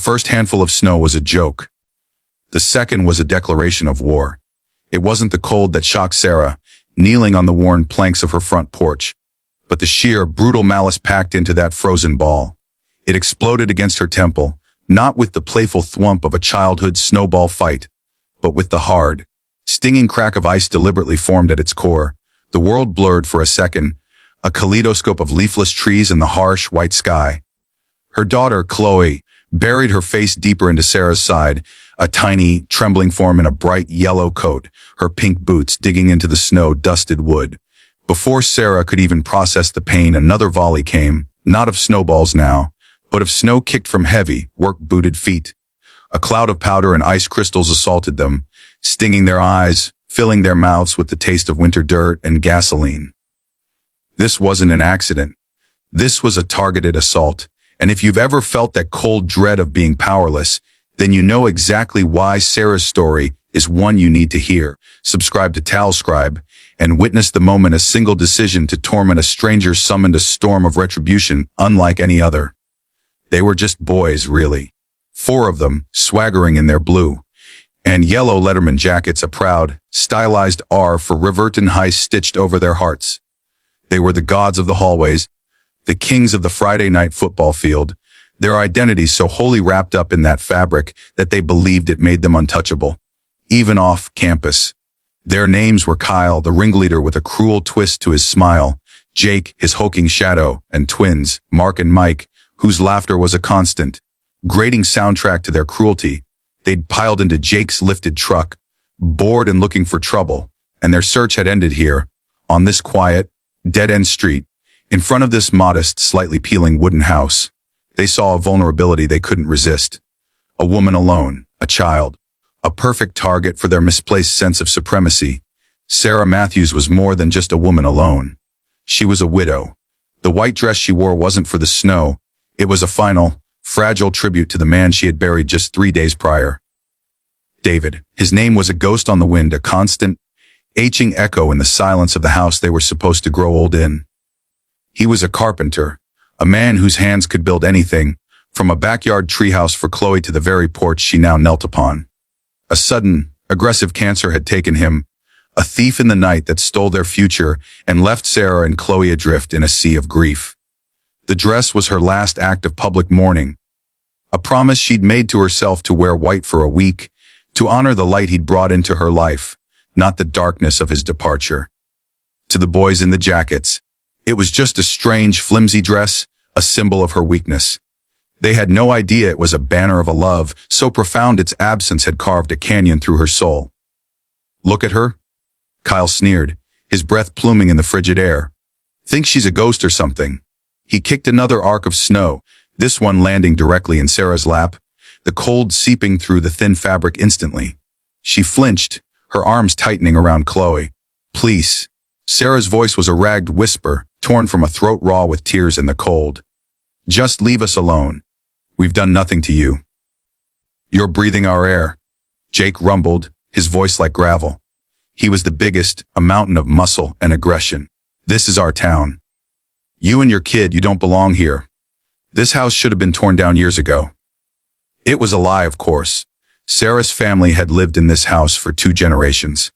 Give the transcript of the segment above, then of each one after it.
first handful of snow was a joke. The second was a declaration of war. It wasn't the cold that shocked Sarah, kneeling on the worn planks of her front porch, but the sheer, brutal malice packed into that frozen ball. It exploded against her temple, not with the playful thwump of a childhood snowball fight, but with the hard, stinging crack of ice deliberately formed at its core. The world blurred for a second, a kaleidoscope of leafless trees and the harsh, white sky. Her daughter, Chloe, buried her face deeper into Sarah's side, a tiny, trembling form in a bright yellow coat, her pink boots digging into the snow-dusted wood. Before Sarah could even process the pain, another volley came, not of snowballs now, but of snow kicked from heavy, work-booted feet. A cloud of powder and ice crystals assaulted them, stinging their eyes, filling their mouths with the taste of winter dirt and gasoline. This wasn't an accident. This was a targeted assault, and if you've ever felt that cold dread of being powerless, then you know exactly why Sarah's story is one you need to hear. Subscribe to Talscribe and witness the moment a single decision to torment a stranger summoned a storm of retribution unlike any other. They were just boys, really. 4 of them, swaggering in their blue and yellow Letterman jackets, a proud, stylized R for Riverton High stitched over their hearts. They were the gods of the hallways, the kings of the Friday night football field, their identities so wholly wrapped up in that fabric that they believed it made them untouchable, even off campus. Their names were Kyle, the ringleader with a cruel twist to his smile, Jake, his hulking shadow, and twins, Mark and Mike, whose laughter was a constant, grating soundtrack to their cruelty. They'd piled into Jake's lifted truck, bored and looking for trouble, and their search had ended here, on this quiet, dead-end street, in front of this modest, slightly peeling wooden house. They saw a vulnerability they couldn't resist. A woman alone, a child, a perfect target for their misplaced sense of supremacy. Sarah Matthews was more than just a woman alone. She was a widow. The white dress she wore wasn't for the snow. It was a final, fragile tribute to the man she had buried just 3 days prior. David. His name was a ghost on the wind, a constant, aching echo in the silence of the house they were supposed to grow old in. He was a carpenter, a man whose hands could build anything, from a backyard treehouse for Chloe to the very porch she now knelt upon. A sudden, aggressive cancer had taken him, a thief in the night that stole their future and left Sarah and Chloe adrift in a sea of grief. The dress was her last act of public mourning, a promise she'd made to herself to wear white for a week, to honor the light he'd brought into her life, not the darkness of his departure. To the boys in the jackets, it was just a strange, flimsy dress, a symbol of her weakness. They had no idea it was a banner of a love so profound its absence had carved a canyon through her soul. "Look at her?" Kyle sneered, his breath pluming in the frigid air. "Think she's a ghost or something?" He kicked another arc of snow, this one landing directly in Sarah's lap, the cold seeping through the thin fabric instantly. She flinched, her arms tightening around Chloe. "Please." Sarah's voice was a ragged whisper, torn from a throat raw with tears and the cold. "Just leave us alone. We've done nothing to you." "You're breathing our air," Jake rumbled, his voice like gravel. He was the biggest, a mountain of muscle and aggression. "This is our town. You and your kid, you don't belong here. This house should have been torn down years ago." It was a lie, of course. Sarah's family had lived in this house for 2 generations.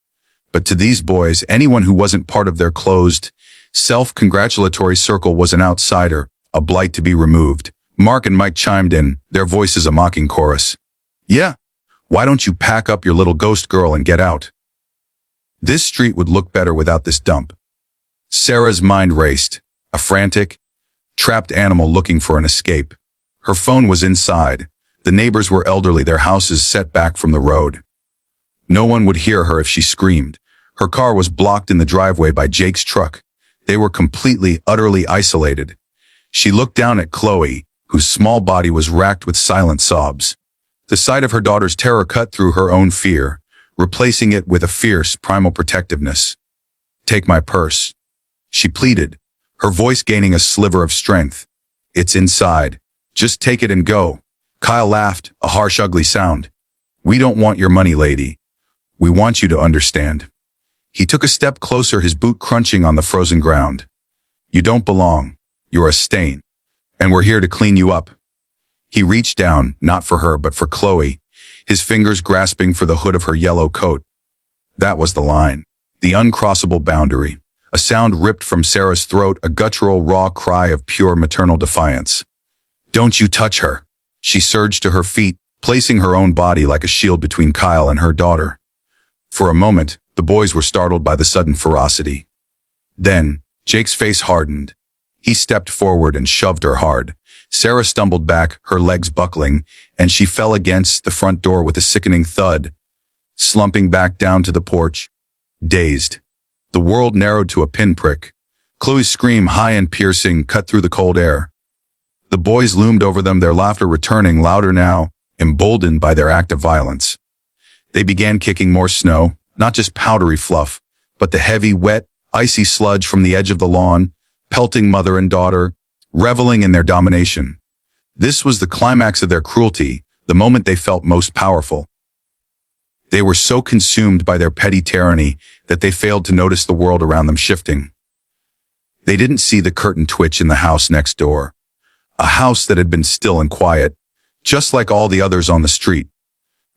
But to these boys, anyone who wasn't part of their closed, self-congratulatory circle was an outsider, a blight to be removed. Mark and Mike chimed in, their voices a mocking chorus. "Yeah, why don't you pack up your little ghost girl and get out? This street would look better without this dump." Sarah's mind raced, a frantic, trapped animal looking for an escape. Her phone was inside. The neighbors were elderly, their houses set back from the road. No one would hear her if she screamed. Her car was blocked in the driveway by Jake's truck. They were completely, utterly isolated. She looked down at Chloe, whose small body was racked with silent sobs. The sight of her daughter's terror cut through her own fear, replacing it with a fierce, primal protectiveness. "Take my purse," she pleaded, her voice gaining a sliver of strength. "It's inside. Just take it and go." Kyle laughed, a harsh, ugly sound. "We don't want your money, lady. We want you to understand." He took a step closer, his boot crunching on the frozen ground. "You don't belong. You're a stain. And we're here to clean you up." He reached down, not for her, but for Chloe, his fingers grasping for the hood of her yellow coat. That was the line. The uncrossable boundary. A sound ripped from Sarah's throat, a guttural, raw cry of pure maternal defiance. "Don't you touch her." She surged to her feet, placing her own body like a shield between Kyle and her daughter. For a moment, the boys were startled by the sudden ferocity. Then, Jake's face hardened. He stepped forward and shoved her hard. Sarah stumbled back, her legs buckling, and she fell against the front door with a sickening thud, slumping back down to the porch, dazed. The world narrowed to a pinprick. Chloe's scream, high and piercing, cut through the cold air. The boys loomed over them, their laughter returning louder now, emboldened by their act of violence. They began kicking more snow, not just powdery fluff, but the heavy, wet, icy sludge from the edge of the lawn, pelting mother and daughter, reveling in their domination. This was the climax of their cruelty, the moment they felt most powerful. They were so consumed by their petty tyranny that they failed to notice the world around them shifting. They didn't see the curtain twitch in the house next door, a house that had been still and quiet, just like all the others on the street.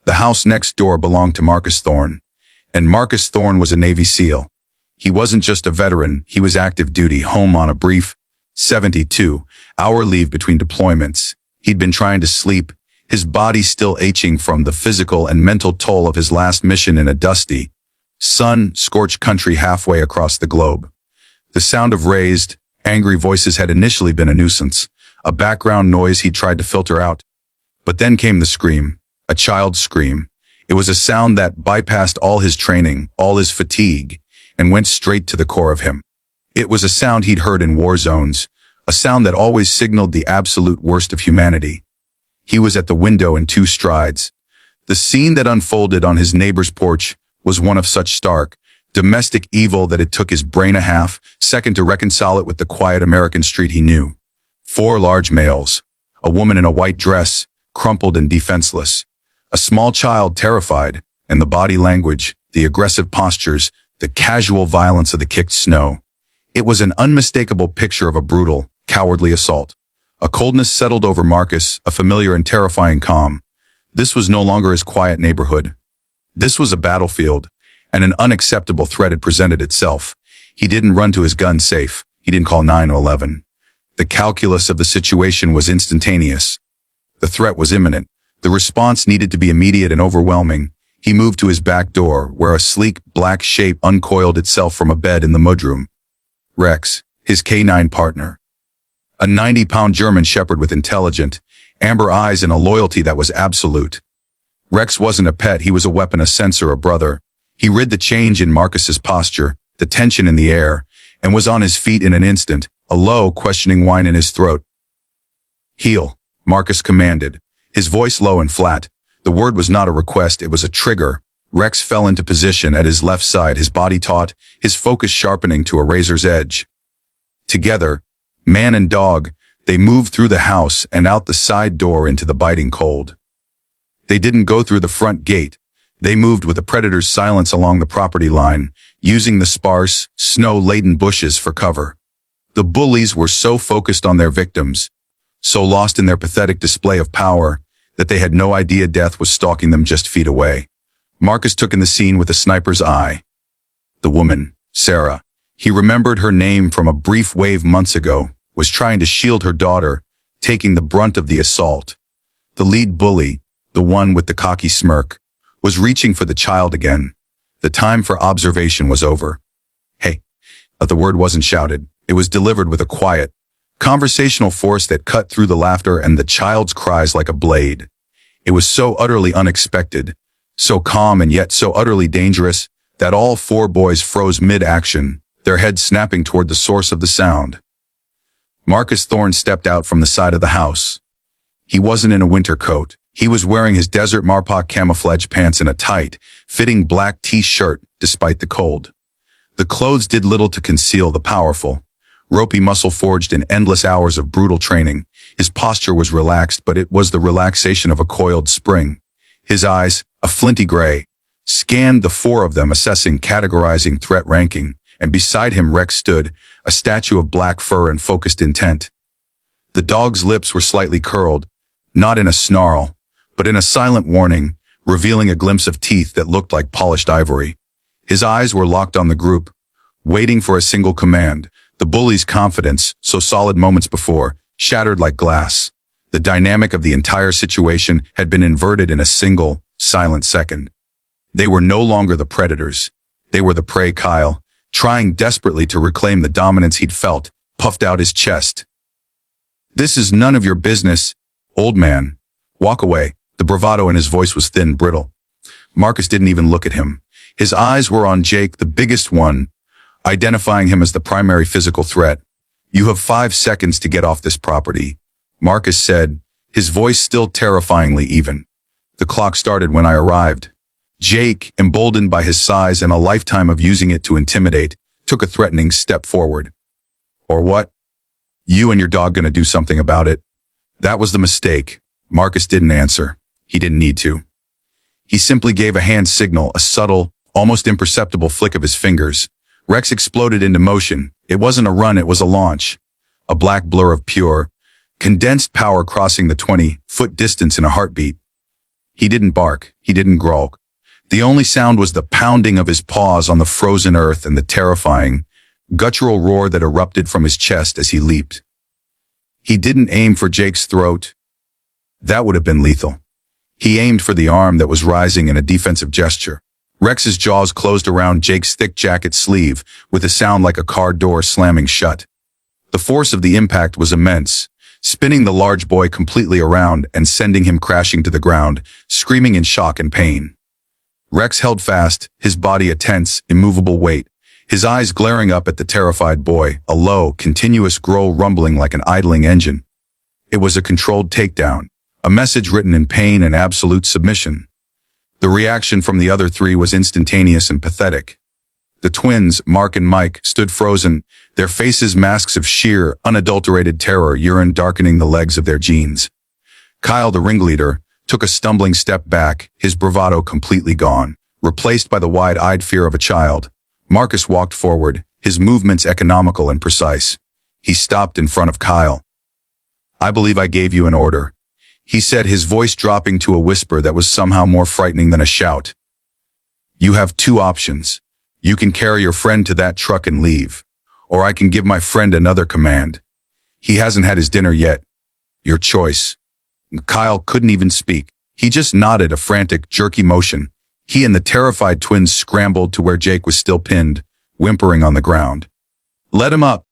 The house next door belonged to Marcus Thorne, and Marcus Thorne was a Navy SEAL. He wasn't just a veteran, he was active duty, home on a brief 72-hour leave between deployments. He'd been trying to sleep, his body still aching from the physical and mental toll of his last mission in a dusty, sun-scorched country halfway across the globe. The sound of raised, angry voices had initially been a nuisance, a background noise he tried to filter out. But then came the scream, a child's scream. It was a sound that bypassed all his training, all his fatigue, and went straight to the core of him. It was a sound he'd heard in war zones, a sound that always signaled the absolute worst of humanity. He was at the window in 2 strides. The scene that unfolded on his neighbor's porch was one of such stark, domestic evil that it took his brain a half-second to reconcile it with the quiet American street he knew. 4 large males, a woman in a white dress, crumpled and defenseless, a small child terrified, and the body language, the aggressive postures, the casual violence of the kicked snow. It was an unmistakable picture of a brutal, cowardly assault. A coldness settled over Marcus, a familiar and terrifying calm. This was no longer his quiet neighborhood. This was a battlefield, and an unacceptable threat had presented itself. He didn't run to his gun safe. He didn't call 911. The calculus of the situation was instantaneous. The threat was imminent. The response needed to be immediate and overwhelming. He moved to his back door, where a sleek, black shape uncoiled itself from a bed in the mudroom. Rex, his K9 partner. A 90-pound German shepherd with intelligent, amber eyes and a loyalty that was absolute. Rex wasn't a pet, he was a weapon, a sensor, a brother. He read the change in Marcus's posture, the tension in the air, and was on his feet in an instant, a low, questioning whine in his throat. "Heel," Marcus commanded, his voice low and flat. The word was not a request, it was a trigger. Rex fell into position at his left side, his body taut, his focus sharpening to a razor's edge. Together, man and dog, they moved through the house and out the side door into the biting cold. They didn't go through the front gate. They moved with a predator's silence along the property line, using the sparse, snow-laden bushes for cover. The bullies were so focused on their victims, so lost in their pathetic display of power, that they had no idea death was stalking them just feet away. Marcus took in the scene with a sniper's eye. The woman, Sarah, he remembered her name from a brief wave months ago, was trying to shield her daughter, taking the brunt of the assault. The lead bully, the one with the cocky smirk, was reaching for the child again. The time for observation was over. "Hey." But the word wasn't shouted. It was delivered with a quiet, conversational force that cut through the laughter and the child's cries like a blade. It was so utterly unexpected, so calm and yet so utterly dangerous, that all 4 boys froze mid-action, their heads snapping toward the source of the sound. Marcus Thorne stepped out from the side of the house. He wasn't in a winter coat. He was wearing his Desert Marpak camouflage pants and a tight, fitting black t-shirt despite the cold. The clothes did little to conceal the powerful, ropey muscle forged in endless hours of brutal training. His posture was relaxed, but it was the relaxation of a coiled spring. His eyes, a flinty gray, scanned the 4 of them, assessing, categorizing, threat ranking, and beside him Rex stood, a statue of black fur and focused intent. The dog's lips were slightly curled, not in a snarl, but in a silent warning, revealing a glimpse of teeth that looked like polished ivory. His eyes were locked on the group, waiting for a single command. The bully's confidence, so solid moments before, shattered like glass. The dynamic of the entire situation had been inverted in a single, silent second. They were no longer the predators. They were the prey. Kyle, trying desperately to reclaim the dominance he'd felt, puffed out his chest. "This is none of your business, old man. Walk away." The bravado in his voice was thin, brittle. Marcus didn't even look at him. His eyes were on Jake, the biggest one, identifying him as the primary physical threat. "You have 5 seconds to get off this property," Marcus said, his voice still terrifyingly even. The clock started when I arrived. Jake, emboldened by his size and a lifetime of using it to intimidate, took a threatening step forward. "Or what? You and your dog gonna do something about it?" That was the mistake. Marcus didn't answer. He didn't need to. He simply gave a hand signal, a subtle, almost imperceptible flick of his fingers. Rex exploded into motion. It wasn't a run, it was a launch. A black blur of pure, condensed power crossing the 20-foot distance in a heartbeat. He didn't bark. He didn't growl. The only sound was the pounding of his paws on the frozen earth and the terrifying, guttural roar that erupted from his chest as he leaped. He didn't aim for Jake's throat. That would have been lethal. He aimed for the arm that was rising in a defensive gesture. Rex's jaws closed around Jake's thick jacket sleeve with a sound like a car door slamming shut. The force of the impact was immense, spinning the large boy completely around and sending him crashing to the ground, screaming in shock and pain. Rex held fast, his body a tense, immovable weight, his eyes glaring up at the terrified boy, a low, continuous growl rumbling like an idling engine. It was a controlled takedown, a message written in pain and absolute submission. The reaction from the other three was instantaneous and pathetic. The twins, Mark and Mike, stood frozen, their faces masks of sheer, unadulterated terror, urine darkening the legs of their jeans. Kyle, the ringleader, took a stumbling step back, his bravado completely gone, replaced by the wide-eyed fear of a child. Marcus walked forward, his movements economical and precise. He stopped in front of Kyle. "I believe I gave you an order," he said, his voice dropping to a whisper that was somehow more frightening than a shout. "You have 2 options. You can carry your friend to that truck and leave, or I can give my friend another command. He hasn't had his dinner yet. Your choice." Kyle couldn't even speak. He just nodded, a frantic, jerky motion. He and the terrified twins scrambled to where Jake was still pinned, whimpering on the ground. "Let him up,"